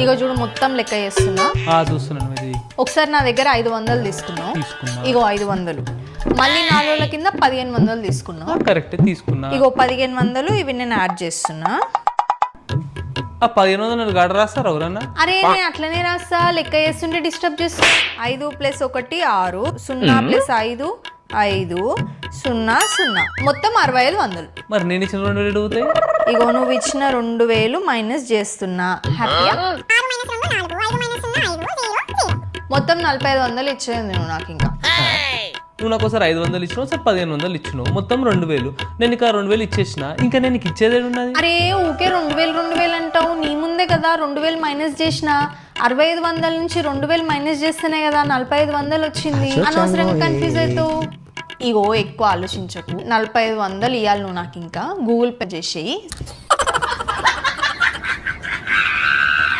ఇగో చూడు మొత్తం లెక్క చేస్తున్నా. చూస్తున్నాను. ఇది ఒకసారి నా దగ్గర 500 తీసుకున్నావు. ఇగో 500. మళ్ళీ 4 రోజుల కింద 1500 తీసుకున్నావు. కరెక్ట్ తీసుకున్నా. ఇగో 1500 ఇవి నేను యాడ్ చేస్తున్నా. 1500 గడ రాస్తారు ఎవరన్నా? అరే నేను అట్లనే రాస్తా, లెక్క చేస్తుంటే డిస్టర్బ్ చేస్తా. 5 + 1 6, 0 + 5 5 0 0 మొత్తం 6500. మరి నేను ఇచ్చిన 2000 అడుగుతాయి. ఇగో నువ్వు ఇచ్చిన 2000 మైనస్ చేస్తున్నా. హ్యాపీయా? మొత్తం 4500 ఇచ్చేది నువ్వు నాకు. ఇంకా నువ్వు నాకు ఒకసారి 500 ఇచ్చినావు, ఒకసారి 1500 ఇచ్చినావు, మొత్తం 2000. నేను ఇక 2000 ఇచ్చేసిన, ఇంకా నేను నీకు ఇచ్చేదే ఉన్నది. అరే ఊకే 2000 అంటావు. నీ ముందే కదా 2000 మైనస్ చేసిన. 6500 నుంచి 2000 మైనస్ చేస్తేనే కదా 4500 వచ్చింది. అనవసరంగా కన్ఫ్యూజ్ అవుతావు. ఇగో ఎక్కువ ఆలోచించకు. 4500 ఇవ్వాలి నువ్వు నాకు. ఇంకా గూగుల్ పే చేసేయి.